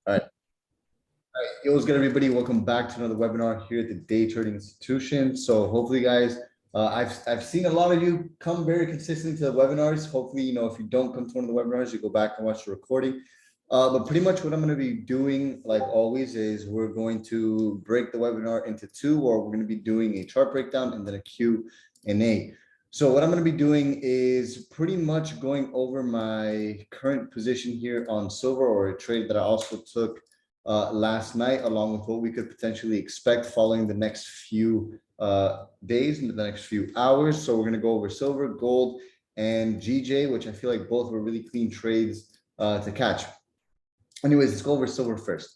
All right. All right. Yo, what's good, everybody? Welcome back to another webinar here at the Day Trading Institution. So hopefully, guys, I've seen a lot of you come very consistently to the webinars. Hopefully, if you don't come to one of the webinars, you go back and watch the recording. But pretty much what I'm going to be doing, like always, is we're going to break the webinar into two, or we're going to be doing a chart breakdown and then a Q&A. So what I'm going to be doing is pretty much going over my current position here on silver, or a trade that I also took last night, along with what we could potentially expect following the next few days and the next few hours. So we're going to go over silver, gold, and GJ, which I feel like both were really clean trades to catch. Anyways, let's go over silver first.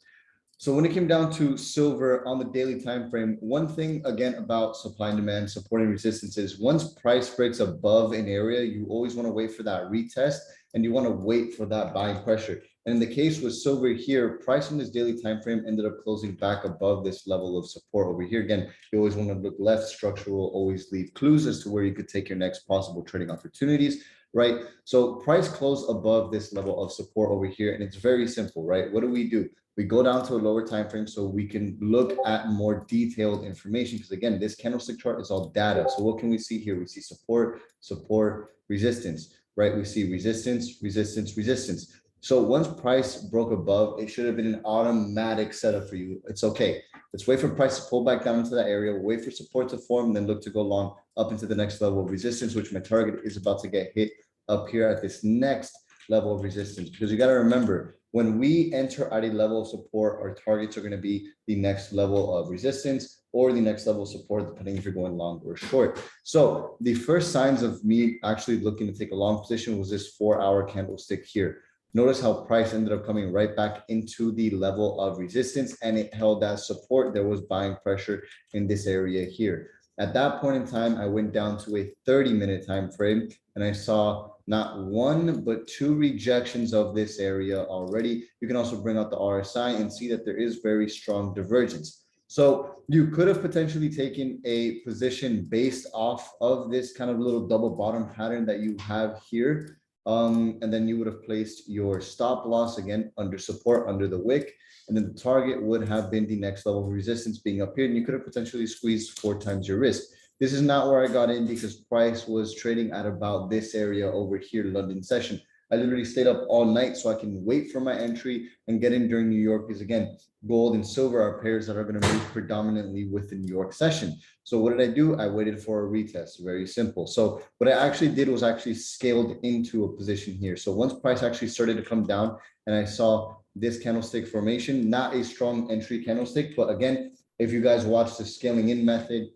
So when it came down to silver on the daily time frame, one thing again about supply and demand, support and resistance, is once price breaks above an area, you always want to wait for that retest and you want to wait for that buying pressure. And in the case with silver here, price on this daily time frame ended up closing back above this level of support over here. Again, you always want to look left. Structure will always leave clues as to where you could take your next possible trading opportunities, right? So price closed above this level of support over here, and it's very simple, right? What do? We go down to a lower time frame so we can look at more detailed information, because again, this candlestick chart is all data. So what can we see here? We see support, support, resistance, right? We see resistance, resistance, resistance. So once price broke above, it should have been an automatic setup for you. It's okay. Let's wait for price to pull back down into that area, wait for support to form, and then look to go long up into the next level of resistance, which my target is about to get hit up here at this next level of resistance. Because you got to remember, when we enter at a level of support, our targets are going to be the next level of resistance or the next level of support, depending if you're going long or short. So the first signs of me actually looking to take a long position was this 4-hour candlestick here. Notice how price ended up coming right back into the level of resistance, and it held that support. There was buying pressure in this area here. At that point in time, I went down to a 30-minute time frame, and I saw not one, but two rejections of this area already. You can also bring out the RSI and see that there is very strong divergence. So you could have potentially taken a position based off of this kind of little double bottom pattern that you have here. And then you would have placed your stop loss again under support, under the wick, and then the target would have been the next level of resistance being up here, and you could have potentially squeezed 4 times your risk. This is not where I got in because price was trading at about this area over here, London session. I literally stayed up all night so I can wait for my entry and get in during New York, because again, gold and silver are pairs that are going to move predominantly with the New York session. So what did I do? I waited for a retest. Very simple. So what I actually did was actually scaled into a position here. So once price actually started to come down and I saw this candlestick formation, not a strong entry candlestick, but again, if you guys watch the scaling in method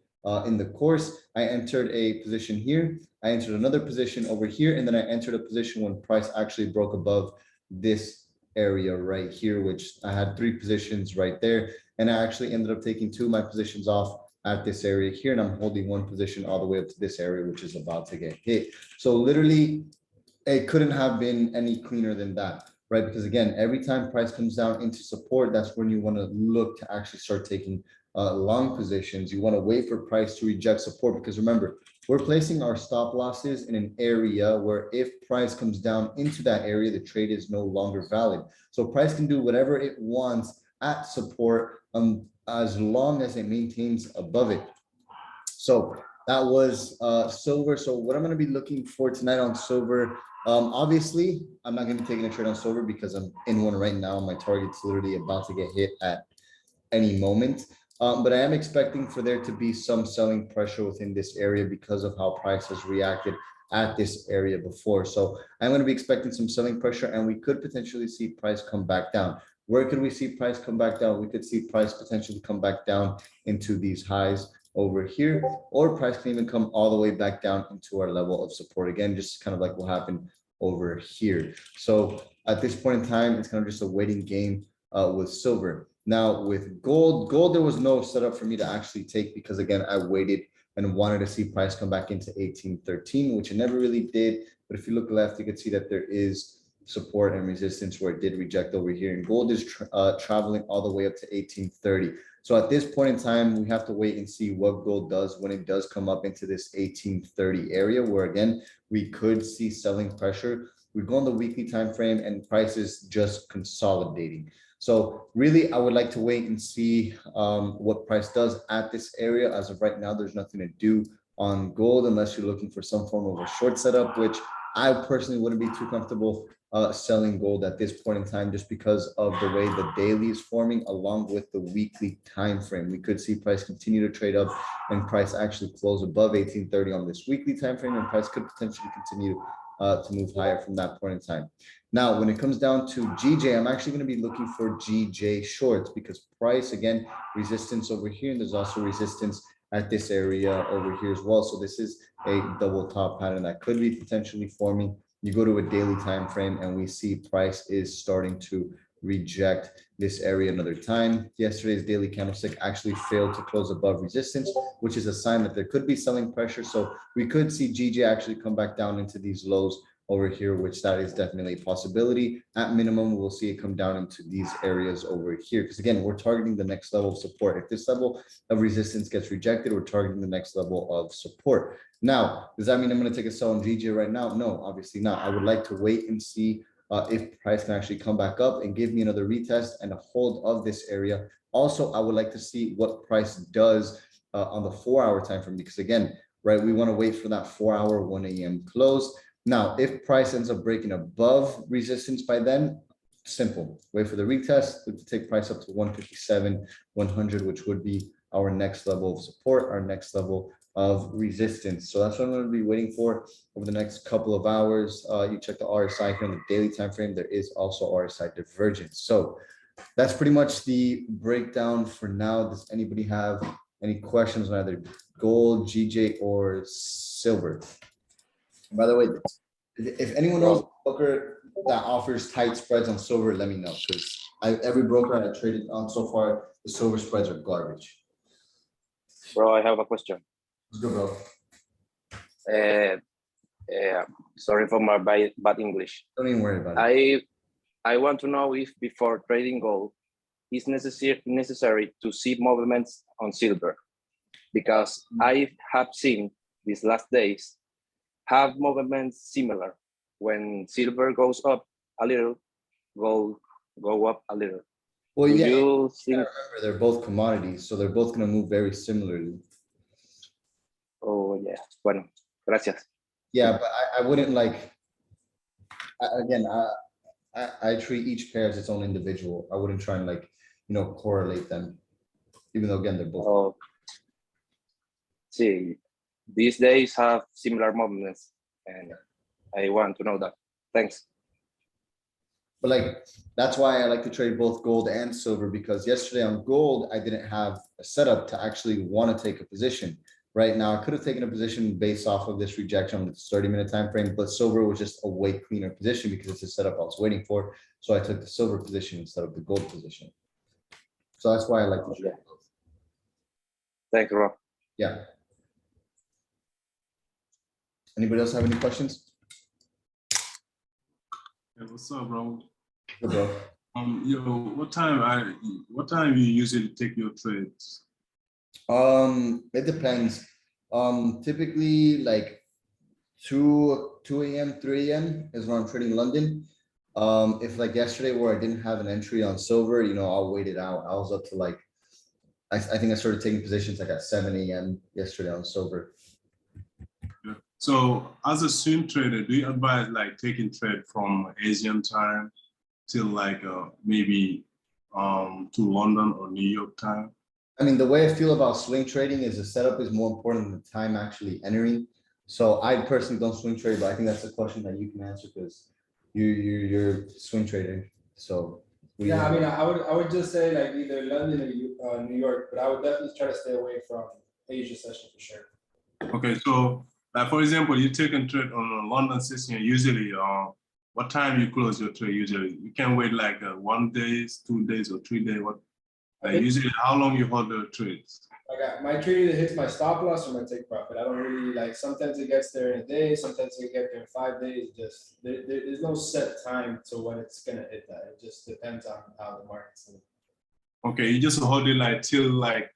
in the course, I entered a position here. I entered another position over here, and then I entered a position when price actually broke above this area right here, which I had 3 positions right there. And I actually ended up taking 2 of my positions off at this area here, and I'm holding 1 position all the way up to this area, which is about to get hit. So literally, it couldn't have been any cleaner than that, right? Because again, every time price comes down into support, that's when you want to look to actually start taking long positions. You want to wait for price to reject support, because remember, we're placing our stop losses in an area where if price comes down into that area, the trade is no longer valid. So price can do whatever it wants at support as long as it maintains above it. So that was silver. So what I'm going to be looking for tonight on silver, obviously, I'm not going to be taking a trade on silver because I'm in one right now. My target's literally about to get hit at any moment. But I am expecting for there to be some selling pressure within this area because of how price has reacted at this area before. So I'm going to be expecting some selling pressure, and we could potentially see price come back down. Where could we see price come back down? We could see price potentially come back down into these highs over here, or price can even come all the way back down into our level of support again, just kind of like what happened over here. So at this point in time, it's kind of just a waiting game with silver. Now with gold, there was no setup for me to actually take, because again, I waited and wanted to see price come back into 1813, which it never really did. But if you look left, you can see that there is support and resistance where it did reject over here, and gold is traveling all the way up to 1830. So at this point in time, we have to wait and see what gold does when it does come up into this 1830 area, where again, we could see selling pressure we go on the weekly time frame and price is just consolidating. So really, I would like to wait and see what price does at this area. As of right now, there's nothing to do on gold unless you're looking for some form of a short setup, which I personally wouldn't be too comfortable selling gold at this point in time, just because of the way the daily is forming along with the weekly time frame. We could see price continue to trade up and price actually close above 1830 on this weekly time frame, and price could potentially continue to move higher from that point in time. Now, when it comes down to GJ, I'm actually going to be looking for GJ shorts, because price, again, resistance over here, and there's also resistance at this area over here as well. So this is a double top pattern that could be potentially forming. You go to a daily time frame and we see price is starting to reject this area another time. Yesterday's daily candlestick actually failed to close above resistance, which is a sign that there could be selling pressure. So we could see GJ actually come back down into these lows over here, which that is definitely a possibility. At minimum, we'll see it come down into these areas over here, because again, we're targeting the next level of support. If this level of resistance gets rejected, we're targeting the next level of support. Now, does that mean I'm going to take a sell on GJ right now? No, obviously not. I would like to wait and see if price can actually come back up and give me another retest and a hold of this area. Also, I would like to see what price does on the 4-hour time frame, because again, right, we want to wait for that 4-hour 1 a.m. close. Now, if price ends up breaking above resistance by then, simple, wait for the retest, look to take price up to 157, 100, which would be our next level of support, our next level of resistance. So that's what I'm going to be waiting for over the next couple of hours. You check the RSI here on the daily time frame. There is also RSI divergence. So that's pretty much the breakdown for now. Does anybody have any questions on either gold, GJ, or silver? By the way, if anyone knows a broker that offers tight spreads on silver, let me know, because every broker I traded on so far, the silver spreads are garbage. Bro, I have a question. Let's go, bro. Sorry for my bad English. Don't even worry about it. I want to know if before trading gold, it's necessary to see movements on silver, because I have seen these last days have movements similar. When silver goes up a little, gold go up a little. Well, yeah, you think... remember they're both commodities, so they're both going to move very similarly. Oh yeah, bueno, gracias. Yeah, but I wouldn't like, again, I treat each pair as its own individual. I wouldn't try and like, correlate them, even though again, they're both. Oh, see, these days have similar movements, and I want to know that. Thanks. But like, that's why I like to trade both gold and silver, because yesterday on gold, I didn't have a setup to actually want to take a position. Right now, I could have taken a position based off of this rejection on the 30-minute time frame, but silver was just a way cleaner position because it's the setup I was waiting for. So I took the silver position instead of the gold position. So that's why I like to trade both. Thanks, Rob. Yeah. Anybody else have any questions? Yeah, what's up, bro? Good, bro. What time you usually take your trades? It depends. Typically like 2 a.m., 3 a.m. is when I'm trading London. If like yesterday where I didn't have an entry on silver, I'll wait it out. I was up to like, I think I started taking positions like at 7 a.m. yesterday on silver. Yeah. So as a swing trader, do you advise like taking trade from Asian time till like maybe to London or New York time? I mean, the way I feel about swing trading is the setup is more important than the time actually entering. So I personally don't swing trade, but I think that's a question that you can answer because you're swing trading. So yeah, I mean, I would just say like either London or New York, but I would definitely try to stay away from Asia session for sure. Okay, so like for example, you take a trade on a London session. Usually, what time you close your trade? Usually, you can wait like 1 day, 2 days, or 3 days. What? Usually, how long you hold the trades? My trade either hits my stop loss or my take profit. I don't really like. Sometimes it gets there in a day. Sometimes it gets there in 5 days. Just there's no set time to when it's gonna hit that. It just depends on how the market's moving. Okay, you just hold it like till like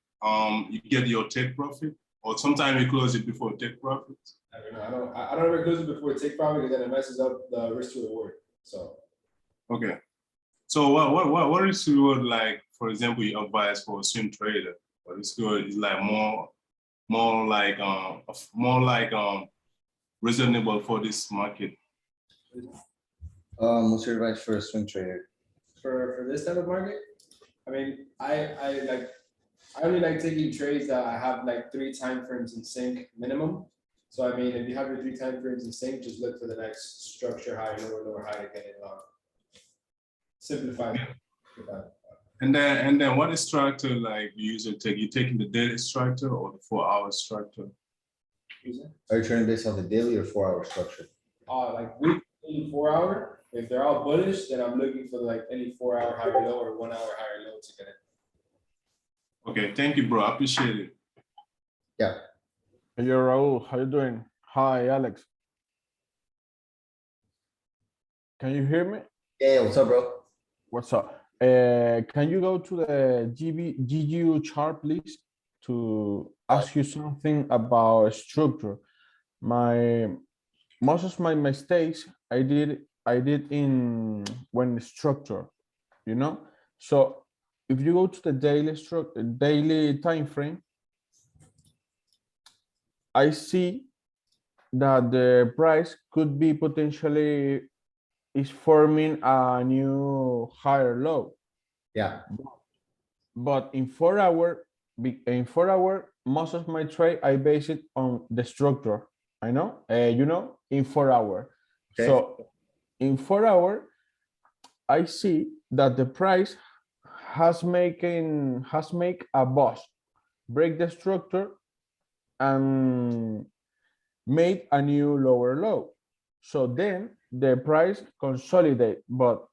you get your take profit, or sometimes you close it before take profit. I don't know. I don't ever close it before take profit because then it messes up the risk to reward. So Okay. So what is your, like, for example, you advise for a swing trader? What is good is like more reasonable for this market? What's your advice for a swing trader? for this type of market, I mean, I only like taking trades that I have like 3 time frames in sync minimum. So I mean, if you have your 3 time frames in sync, just look for the next structure high, lower high to get it on. Simplify. And then what structure like you usually take? You taking the daily structure or the 4-hour structure? Are you trading based on the daily or 4-hour structure? Like weekly 4-hour. If they're all bullish, then I'm looking for like any 4-hour higher low or 1 hour higher low to get it. Okay, thank you, bro. I appreciate it. Yeah. Hey, yo, Raul, how you doing? Hi, Alex. Can you hear me? Yeah, what's up, bro? What's up? Can you go to the GGU chart, please, to ask you something about structure? Most of my mistakes I did in when structure, you know. So if you go to the daily time frame, I see that the price could be potentially is forming a new higher low. Yeah. But in 4-hour, most of my trade I base it on the structure. I know, you know, in 4-hour. Okay. So in 4-hour, I see that the price has make a bust, break the structure, and made a new lower low. So then the price consolidate, but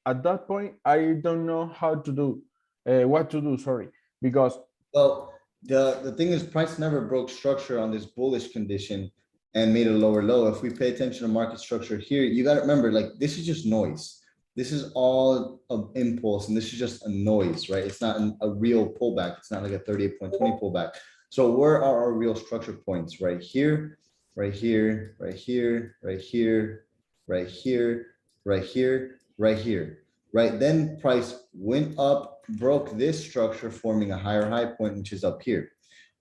at that point I don't know how to do what to do, sorry, because Well, the thing is, price never broke structure on this bullish condition and made a lower low. If we pay attention to market structure here, you got to remember, like, this is just noise. This is all of impulse, and this is just a noise, right? It's not a real pullback. It's not like a 38.20 pullback. So where are our real structure points? Right here, right here, right here, right here, right here, right here, right here, right? Then price went up, broke this structure, forming a higher high point, which is up here.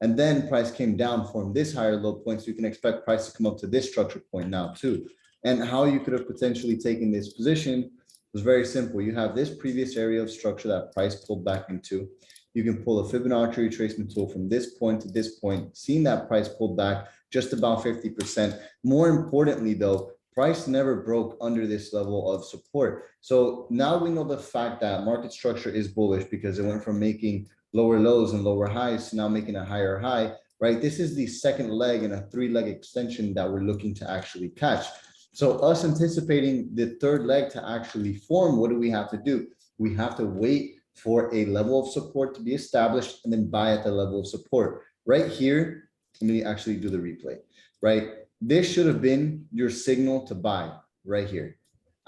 And then price came down, formed this higher low point. So you can expect price to come up to this structure point now too. And how you could have potentially taken this position was very simple. You have this previous area of structure that price pulled back into. You can pull a Fibonacci retracement tool from this point to this point, seeing that price pulled back just about 50%. More importantly, though, price never broke under this level of support. So now we know the fact that market structure is bullish because it went from making lower lows and lower highs to now making a higher high, right? This is the second leg in a 3-leg extension that we're looking to actually catch. So us anticipating the third leg to actually form, what do we have to do? We have to wait for a level of support to be established and then buy at the level of support. Right here, let me actually do the replay, right? This should have been your signal to buy right here.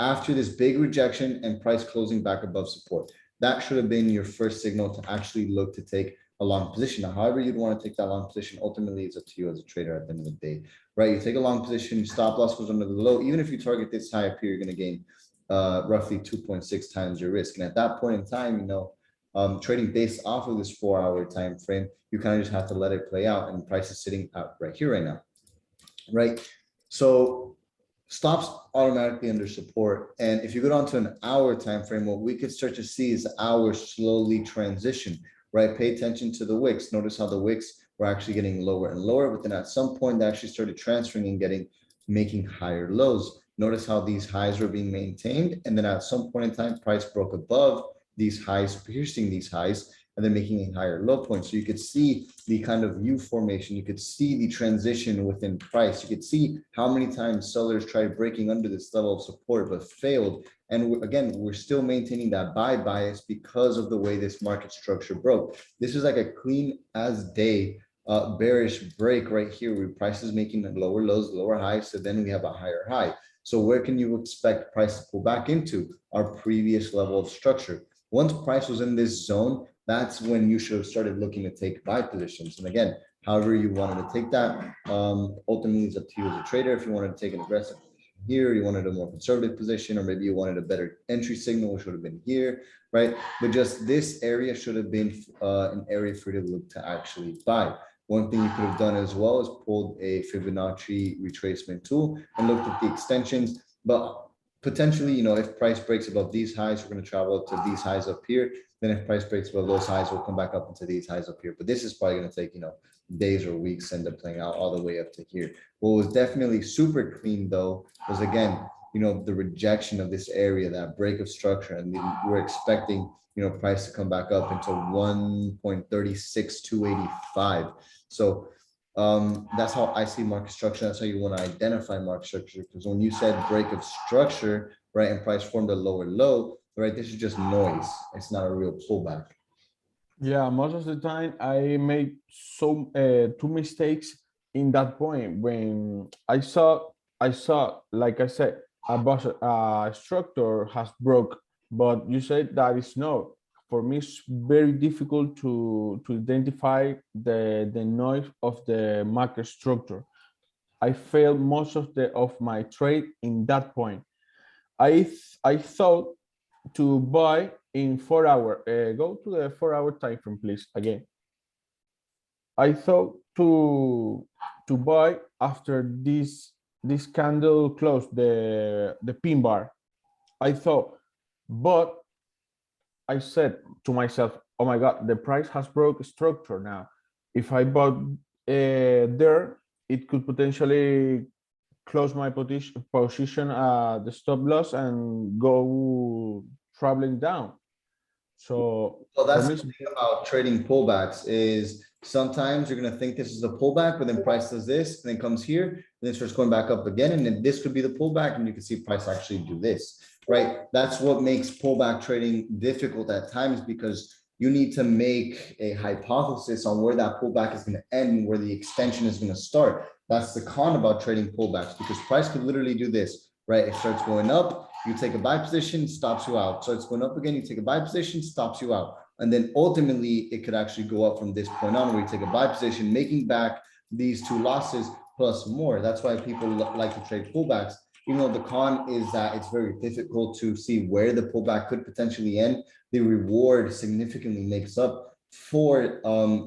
After this big rejection and price closing back above support, that should have been your first signal to actually look to take a long position. Now, however you'd want to take that long position, ultimately it's up to you as a trader at the end of the day, right? You take a long position, stop loss goes under the low. Even if you target this high up here, you're going to gain roughly 2.6 times your risk. And at that point in time, you know, trading based off of this 4-hour time frame, you kind of just have to let it play out, and price is sitting out right here right now, right? So stops automatically under support. And if you go down to an hour time frame, what we could start to see is hours slowly transition, right? Pay attention to the wicks. Notice how the wicks were actually getting lower and lower, but then at some point they actually started transferring and making higher lows. Notice how these highs were being maintained, and then at some point in time, price broke above these highs, piercing these highs, and then making a higher low point. So you could see the kind of U formation. You could see the transition within price. You could see how many times sellers tried breaking under this level of support, but failed. And again, we're still maintaining that buy bias because of the way this market structure broke. This is like a clean as day bearish break right here, where price is making lower lows, lower highs. So then we have a higher high. So where can you expect price to pull back into? Our previous level of structure. Once price was in this zone, that's when you should have started looking to take buy positions. And again, however you wanted to take that. Ultimately, it's up to you as a trader. If you wanted to take an aggressive here, you wanted a more conservative position, or maybe you wanted a better entry signal, which would have been here, right? But just this area should have been an area for you to look to actually buy. One thing you could have done as well is pulled a Fibonacci retracement tool and looked at the extensions. But potentially, if price breaks above these highs, we're going to travel up to these highs up here. Then if price breaks above those highs, we'll come back up into these highs up here. But this is probably going to take, days or weeks, end up playing out all the way up to here. What was definitely super clean though was, again, the rejection of this area, that break of structure, and we're expecting price to come back up into 1.36285. So that's how I see market structure. That's how you want to identify market structure, because when you said break of structure, right, and price formed a lower low, right, this is just noise. It's not a real pullback. Yeah, most of the time I made two mistakes in that point when I saw, like I said, a structure has broke, but you said that is no. For me, it's very difficult to identify the noise of the market structure. I failed most of my trade in that point. I thought to buy in 4 hour. Go to the 4 hour time frame, please. Again, I thought to buy after this candle closed the pin bar. I thought, but I said to myself, oh my God, the price has broke structure now. If I bought there, it could potentially close my position at the stop loss and go traveling down. So that's the thing about trading pullbacks is sometimes you're going to think this is a pullback, but then price does this, and then comes here, and then starts going back up again, and then this could be the pullback, and you can see price actually do this, right? That's what makes pullback trading difficult at times, because you need to make a hypothesis on where that pullback is going to end and where the extension is going to start. That's the con about trading pullbacks, because price could literally do this, right? It starts going up, you take a buy position, stops you out. So it's going up again, you take a buy position, stops you out. And then ultimately it could actually go up from this point on, where you take a buy position, making back these two losses plus more. That's why people like to trade pullbacks, even though the con is that it's very difficult to see where the pullback could potentially end. The reward significantly makes up for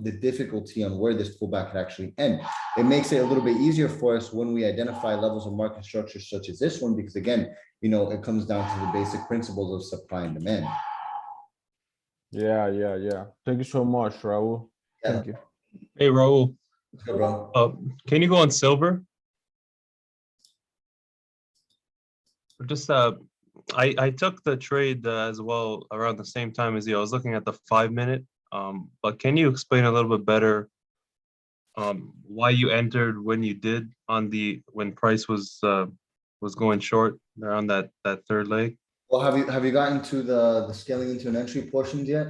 the difficulty on where this pullback could actually end. It makes it a little bit easier for us when we identify levels of market structure such as this one, because again, it comes down to the basic principles of supply and demand. Yeah. Thank you so much, Raul. Thank you. Hey, Raul. Let's go, bro. Can you go on silver? Just I took the trade as well around the same time as you. I was looking at the 5 minute. But can you explain a little bit better why you entered when you did on when price was going short around that third leg? Well, have you gotten to the scaling into an entry portions yet?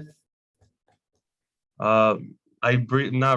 Not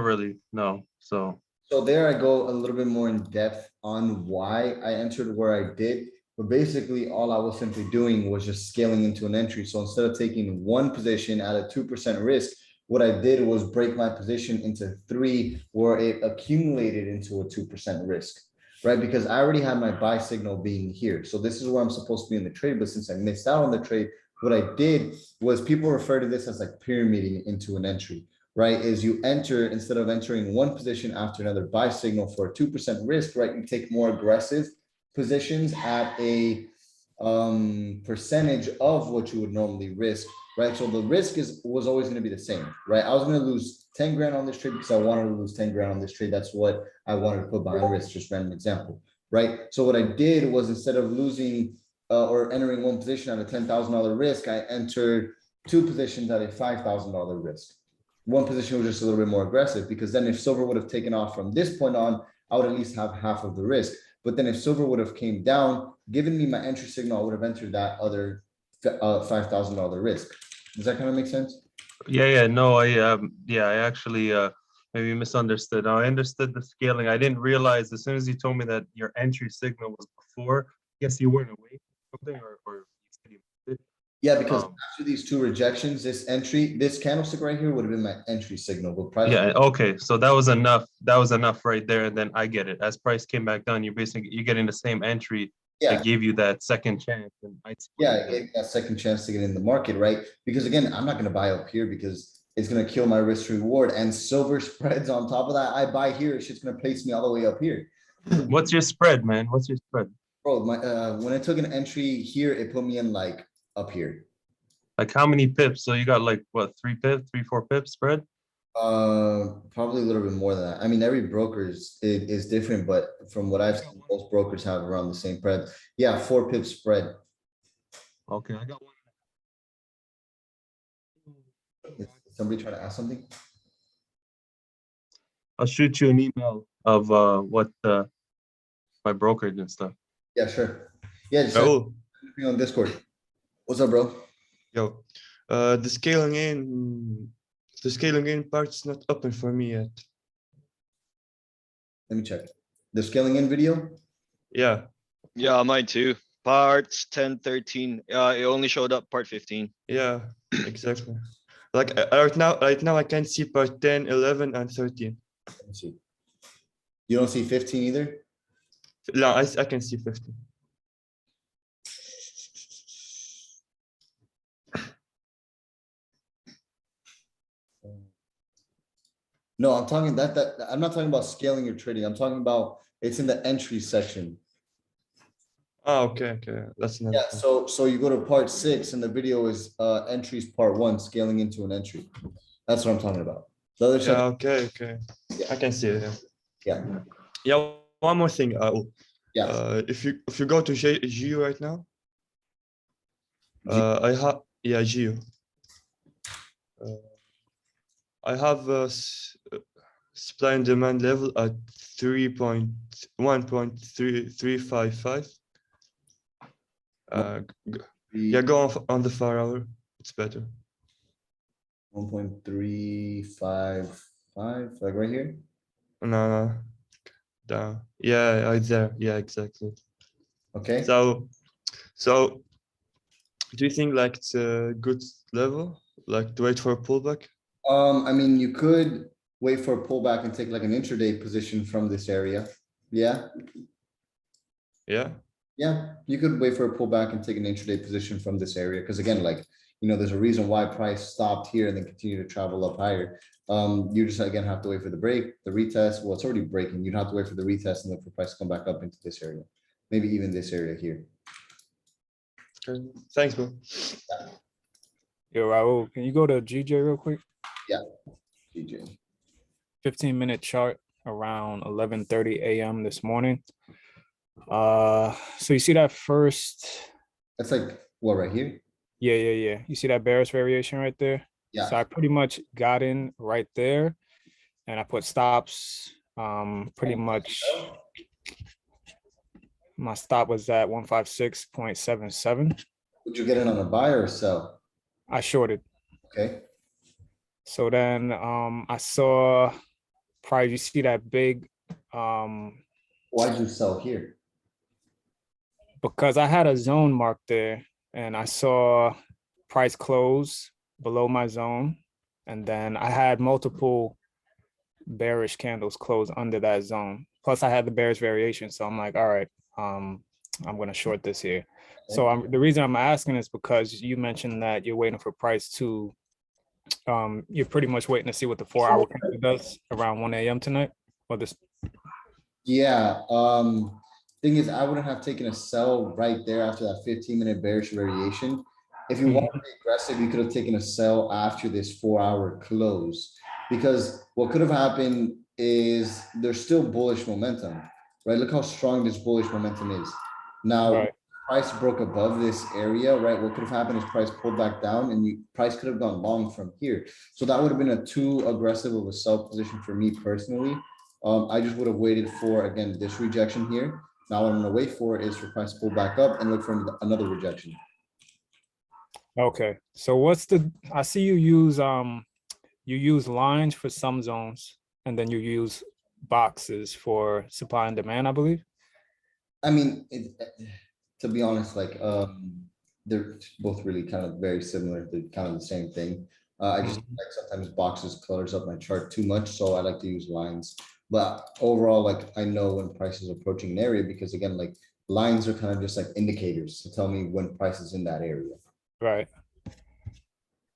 really, no. So there I go a little bit more in depth on why I entered where I did. But basically, all I was simply doing was just scaling into an entry. So instead of taking one position at a 2% risk, what I did was break my position into 3, where it accumulated into a 2% risk, right? Because I already had my buy signal being here. So this is where I'm supposed to be in the trade. But since I missed out on the trade, what I did was, people refer to this as like pyramiding into an entry, right? Is you enter, instead of entering one position after another buy signal for a 2% risk, right? You take more aggressive positions at a percentage of what you would normally risk, right? So the risk was always going to be the same, right? I was going to lose 10 grand on this trade because I wanted to lose 10 grand on this trade. That's what I wanted to put behind risk, just random example, right? So what I did was, instead of losing or entering one position at a $10,000 risk, I entered 2 positions at a $5,000 risk. One position was just a little bit more aggressive, because then if silver would have taken off from this point on, I would at least have half of the risk. But then if silver would have came down, given me my entry signal, I would have entered that other $5,000 risk. Does that kind of make sense? Yeah, no, I actually maybe misunderstood. I understood the scaling. I didn't realize, as soon as you told me that your entry signal was before, yes, you weren't awake or you said you missed it. Yeah, because Um, after these two rejections, this candlestick right here would have been my entry signal, but price. Yeah, okay, so that was enough. That was enough right there. And then I get it. As price came back down, you're getting the same entry Yeah, that gave you that second chance. And I yeah, it gave me that second chance to get in the market, right? Because again, I'm not gonna buy up here because it's gonna kill my risk reward and silver spreads on top of that. I buy here, it's just gonna place me all the way up here. What's your spread, man? What's your spread? Bro, when I took an entry here, it put me in like up here. Like how many pips? So you got like what, 4 pips spread? Probably a little bit more than that. I mean, every broker is different, but from what I've seen, most brokers have around the same spread. Yeah, 4 pips spread. Okay, I got one. Is somebody trying to ask something? I'll shoot you an email of what my brokerage and stuff. Yeah, sure. Yeah, just send Raul, me on Discord. What's up, bro? yo, the scaling in part's not open for me yet. Let me check. The scaling in video? Yeah, Yeah, mine too. Parts 10, 13. It only showed up part 15. yeah, exactly. Like right now I can see part 10, 11, and 13. Let me see. You don't see 15 either? No, I can see 15. No, I'm talking I'm not talking about scaling your trading. I'm talking about it's in the entry section. Oh, okay, that's another Yeah, thing. so you go to part 6 and the video is entries part 1, scaling into an entry. That's what I'm talking about. The other Yeah, section, okay. Yeah. I can see it. yeah, Yeah, one more thing. yeah. If you go to GU right now, I have GU. I have supply and demand level at 1.3355. Yeah, go on the 4 hour. It's better. 1.355, like right here. No, down. Yeah, right there. Yeah, exactly. Okay. So do you think like it's a good level, like to wait for a pullback? I mean, you could wait for a pullback and take like an intraday position from this area. Yeah, Yeah. yeah, you could wait for a pullback and take an intraday position from this area. Because again, like, there's a reason why price stopped here and then continue to travel up higher. You just again have to wait for the break, the retest. Well, it's already breaking. You'd have to wait for the retest and look for price to come back up into this area. Maybe even this area here. Okay. Thanks, bro. Yo, Raul, can you go to GJ real quick? GJ. 15-minute chart around 11:30 a.m. this morning. So you see that first? That's like what right here? Yeah. You see that bearish variation right there? Yeah. So I pretty much got in right there, and I put stops. Pretty much, my stop was at 156.77. Would you get in on a buy or a sell? I shorted. Okay. So then I saw price. You see that big Why'd you sell here? because I had a zone marked there and I saw price close below my zone. And then I had multiple bearish candles close under that zone. Plus I had the bearish variation. So I'm like, all right, I'm going to short this here. So the reason I'm asking is because you mentioned that you're waiting for price to, you're pretty much waiting to see what the 4-hour candle does around 1 a.m. tonight. Or this. Yeah. Thing is, I wouldn't have taken a sell right there after that 15-minute bearish variation. If you want to be aggressive, you could have taken a sell after this 4-hour close, because what could have happened is there's still bullish momentum, right? Look how strong this bullish momentum is. Now, Right. price broke above this area, right? What could have happened is price pulled back down and price could have gone long from here. So that would have been a too aggressive of a sell position for me personally. I just would have waited for, again, this rejection here. Now what I'm gonna wait for is for price to pull back up and look for another rejection. Okay. So what's I see you use lines for some zones and then you use boxes for supply and demand, I believe. I mean, to be honest, like they're both really kind of very similar. They're kind of the same thing. I just like sometimes boxes colors up my chart too much, so I like to use lines. But overall, like I know when price is approaching an area because again, like lines are kind of just like indicators to tell me when price is in that area. Right.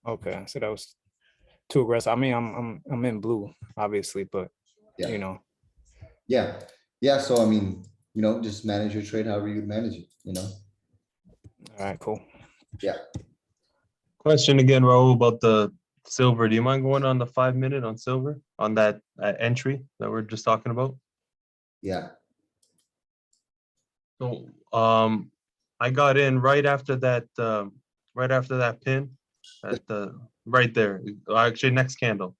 Okay, so that was too aggressive. I mean, I'm in blue, obviously, but Yeah. you know. Yeah. Yeah. So I mean, you know, just manage your trade however you manage it, you know. All right, cool. Yeah. Question again, Raul, about the silver. Do you mind going on the 5 minute on silver on that entry that we're just talking about? Yeah. So I got in right after that pin at the right there. Actually, next candle.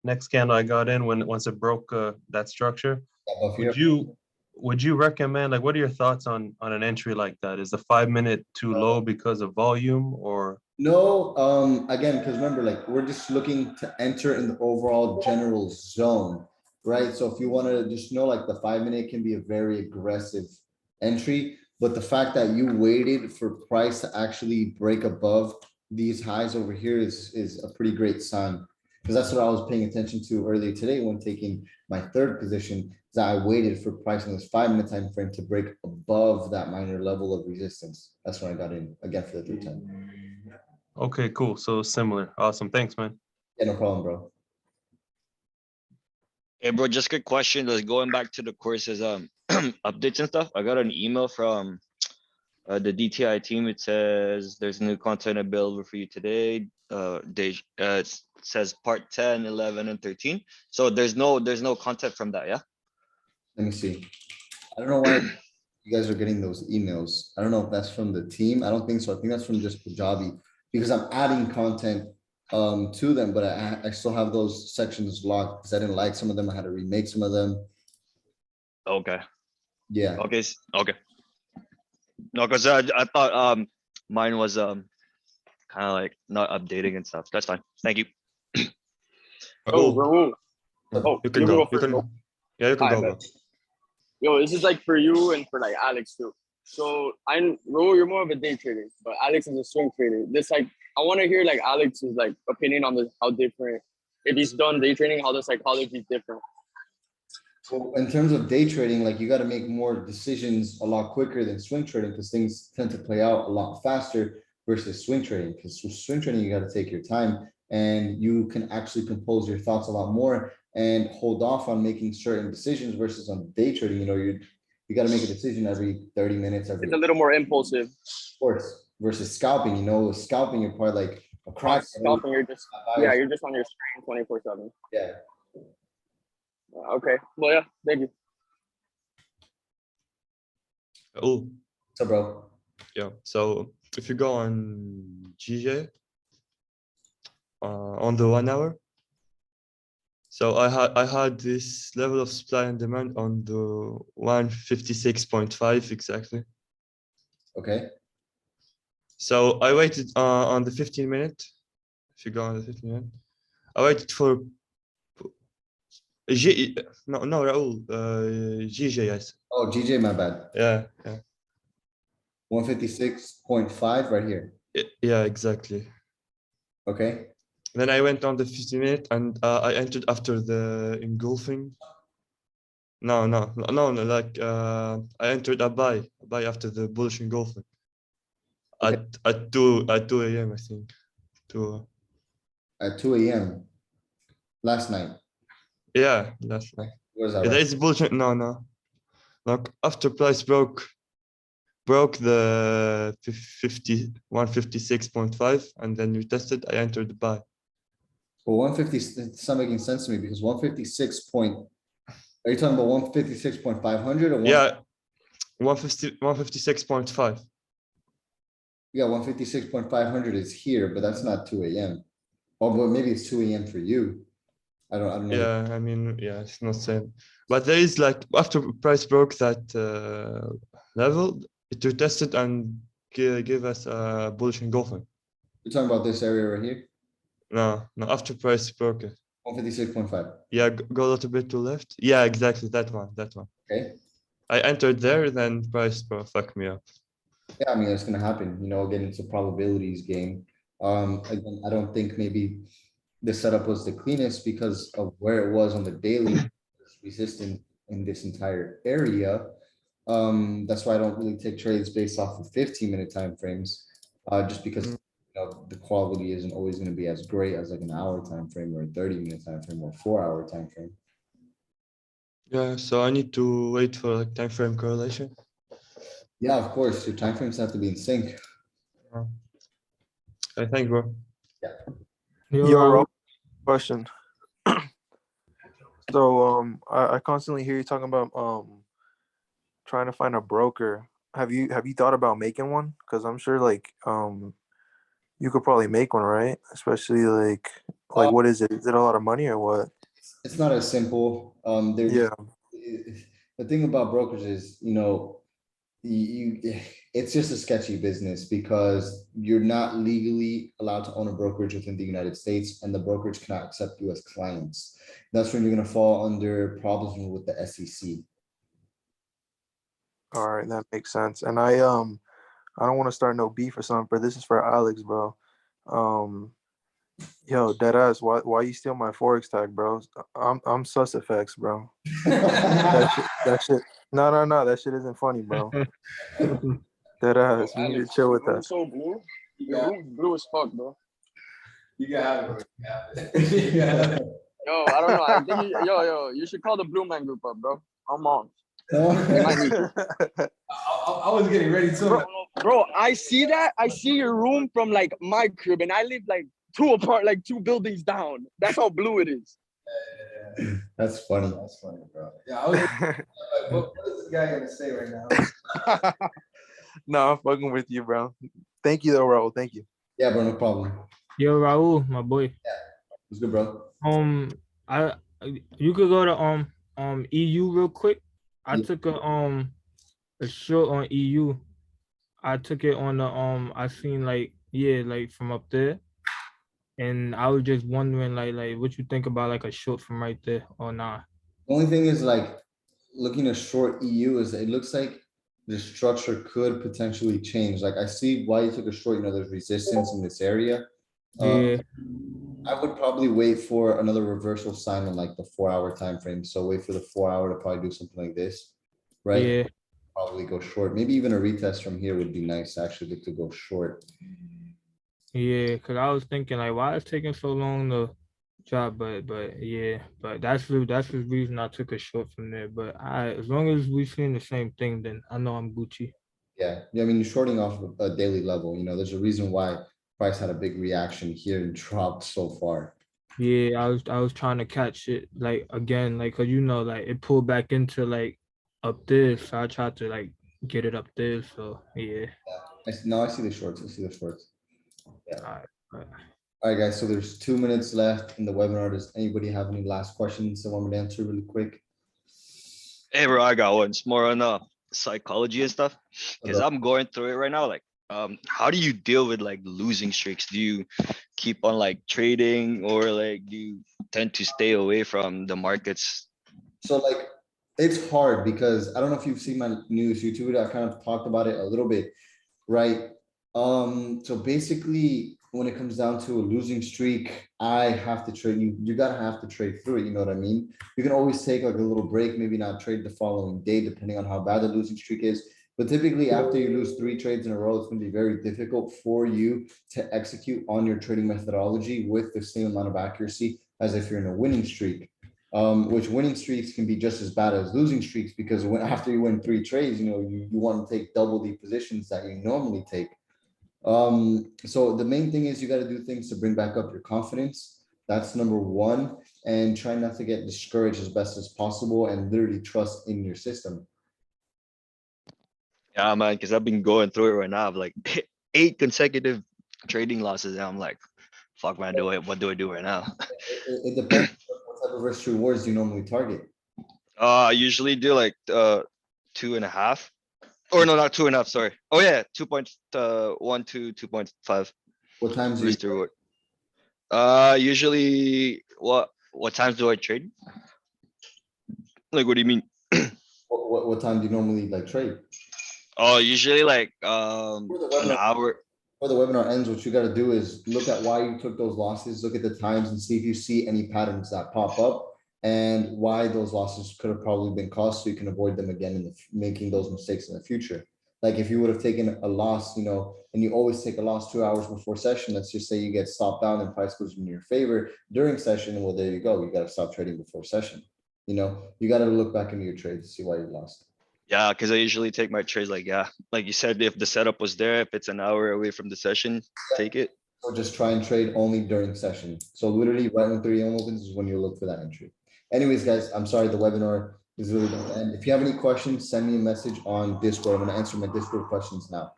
Next candle I got in once it broke that structure. Would you recommend, like, what are your thoughts on an entry like that? Is the 5 minute too low because of volume or? No, again, because remember, like we're just looking to enter in the overall general zone, right? So if you want to just know, like the 5 minute can be a very aggressive entry, but the fact that you waited for price to actually break above these highs over here is a pretty great sign. Because that's what I was paying attention to earlier today when taking my third position, is that I waited for price in this 5 minute time frame to break above that minor level of resistance. That's when I got in again for the third time. Okay, cool. So similar. Awesome. Thanks, man. Yeah, no problem, bro. Hey, bro, just quick question. Like going back to the courses, updates and stuff. I got an email from the DTI team. It says there's new content available for you today. It says part 10, 11, and 13. So there's no content from that, yeah? Let me see. I don't know why you guys are getting those emails. I don't know if that's from the team. I don't think so. I think that's from just Kajabi because I'm adding content to them, but I still have those sections locked because I didn't like some of them. I had to remake some of them. Okay. Yeah. Okay. Okay. No, because I thought mine was kind of like not updating and stuff. That's fine. Thank you. Oh, Raul. Oh, You can go. You can. Yeah, you can I go, bet. bro. Yo, this is like for you and for like Alex too. So Raul, you're more of a day trader, but Alex is a swing trader. This like I want to hear like Alex's like opinion on this, how different. If he's done day trading, how the psychology is different. So in terms of day trading, like you got to make more decisions a lot quicker than swing trading because things tend to play out a lot faster versus swing trading. Because swing trading, you got to take your time and you can actually compose your thoughts a lot more and hold off on making certain decisions versus on day trading. You know, you got to make a decision every 30 minutes. It's a little more impulsive. Of course, versus scalping. You know, scalping, you're probably like a crack. Scalping, you're just you're just on your screen 24/7. Yeah. Okay. Well, yeah. Thank you. Oh. So, bro. Yeah. So if you go on GJ, on the 1 hour. So I had this level of supply and demand on the 156.5 exactly. Okay. So I waited on the 15 minute. If you go on the 15 minute, I waited for no Raul, GJ, yes. Oh, GJ, my bad. Yeah. 156.5 right here. Yeah, exactly. Okay. Then I went on the 15 minute and I entered after the engulfing. No, like I entered a buy after the bullish engulfing. Okay. At 2 a.m. I think. At 2 a.m. last night. Yeah, last night. Where's that? Yeah, that is bullshit. No. Like after price broke the 156.5 and then retested, I entered the buy. Well, 150, it's not making sense to me because 156 point, are you talking about 156.500 or? Yeah, 156.5. Yeah, 156.500 is here, but that's not 2 a.m. Oh, but maybe it's 2 a.m. for you. I don't know. Yeah, I mean, yeah, it's not same. But there is like after price broke that level, it retested and give us a bullish engulfing. You're talking about this area right here? No, after price broke it. 156.5. Yeah, go a little bit to left. Yeah, exactly that one. Okay. I entered there, then price fucked me up. Yeah, I mean, it's gonna happen, again, it's a probabilities game. Again, I don't think maybe the setup was the cleanest because of where it was on the daily resistant in this entire area. That's why I don't really take trades based off of 15-minute time frames, just because the quality isn't always going to be as great as like an hour time frame or a 30-minute time frame or 4-hour time frame. Yeah, so I need to wait for like time frame correlation. Yeah, of course, your time frames have to be in sync. I think, bro. Yo, Yo, Raul. Raul, question. So I constantly hear you talking about trying to find a broker. Have you thought about making one? Because I'm sure like you could probably make one, right? Especially like what is it? Is it a lot of money or what? It's not as simple. Yeah. The thing about brokers is, it's just a sketchy business because you're not legally allowed to own a brokerage within the United States, and the brokerage cannot accept you as clients. That's when you're going to fall under problems with the SEC. All right, that makes sense. And I don't want to start no beef or something, but this is for Alex, bro. Yo, deadass, why you steal my Forex tag, bro? I'm sus effects, bro. That shit. No, that shit isn't funny, bro. Deadass, you need to chill with Your that. room's so blue. Your room's blue as fuck, bro. You can have it, bro. You can have it. Yo, I don't know. I think you should call the Blue Man Group up, bro. I'm on. They might need you. I was getting ready to. Bro, I see that. I see your room from like my crib, and I live like two buildings down. That's how blue it is. That's funny. That's funny, bro. Yeah, I was like, what is this guy gonna say right now? No, I'm fucking with you, bro. Thank you, though, Raul. Thank you. Yeah, bro, no problem. Yo, Raul, my boy. It's good, bro. I you could go to EU real quick. I Yeah. took a short on EU. I took it on the I seen like from up there, and I was just wondering like what you think about like a short from right there or not. The only thing is like looking at short EU is it looks like the structure could potentially change. Like I see why you took a short, there's resistance in this area. Yeah, I would probably wait for another reversal sign on like the 4-hour time frame. So wait for the 4-hour to probably do something like this, right? yeah, Probably go short. Maybe even a retest from here would be nice actually to go short. yeah. Cause I was thinking like why it's taking so long to drop, but yeah, but that's the reason I took a short from there. But as long as we seeing the same thing, then I know I'm Gucci. Yeah, I mean, you're shorting off a daily level. There's a reason why price had a big reaction here and dropped so far. Yeah, I was trying to catch it like again, like cause like it pulled back into like up there, so I tried to like get it up there. So yeah. No, I see the shorts. I see the shorts. Yeah. All right. All right, guys. So there's 2 minutes left in the webinar. Does anybody have any last questions they want me to answer really quick? Hey, bro, I got one. It's more on psychology and stuff. Because I'm going through it right now. Like, how do you deal with like losing streaks? Do you keep on like trading, or like do you tend to stay away from the markets? So like, it's hard because I don't know if you've seen my newest YouTube video. I kind of talked about it a little bit, right? So basically, when it comes down to a losing streak, I have to trade you. You gotta have to trade through it. You know what I mean? You can always take like a little break, maybe not trade the following day, depending on how bad the losing streak is. But typically, after you lose 3 trades in a row, it's going to be very difficult for you to execute on your trading methodology with the same amount of accuracy as if you're in a winning streak. Which winning streaks can be just as bad as losing streaks because after you win 3 trades, you want to take double the positions that you normally take. So the main thing is you got to do things to bring back up your confidence. That's number one, and try not to get discouraged as best as possible and literally trust in your system. Yeah, man, because I've been going through it right now. I've like 8 consecutive trading losses, and I'm like, fuck, man, what do I do right now? It depends what type of risk rewards you normally target. I usually do like 2.5. Or no, not 2.5, sorry. Oh yeah, 2.1 to 2.5. What times do risk to reward. Usually what times do I trade? Like, what do you mean? what time do you normally like trade? Oh, usually like For the an webinar, hour. before the webinar ends, what you got to do is look at why you took those losses, look at the times and see if you see any patterns that pop up and why those losses could have probably been caused so you can avoid them again in making those mistakes in the future. Like if you would have taken a loss, and you always take a loss 2 hours before session, let's just say you get stopped down and price goes in your favor during session. Well, there you go. You got to stop trading before session. You got to look back into your trade to see why you lost. Yeah, because I usually take my trades like, yeah, like you said, if the setup was there, if it's an hour away from the session, take it. Or just try and trade only during session. So literally right when 3 a.m. opens is when you look for that entry. Anyways, guys, I'm sorry the webinar is really going to end. If you have any questions, send me a message on Discord. I'm going to answer my Discord questions now.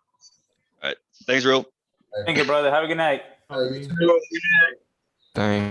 All right. Thanks, Real. Thank you, brother. Have a good night. All right, you too. Thank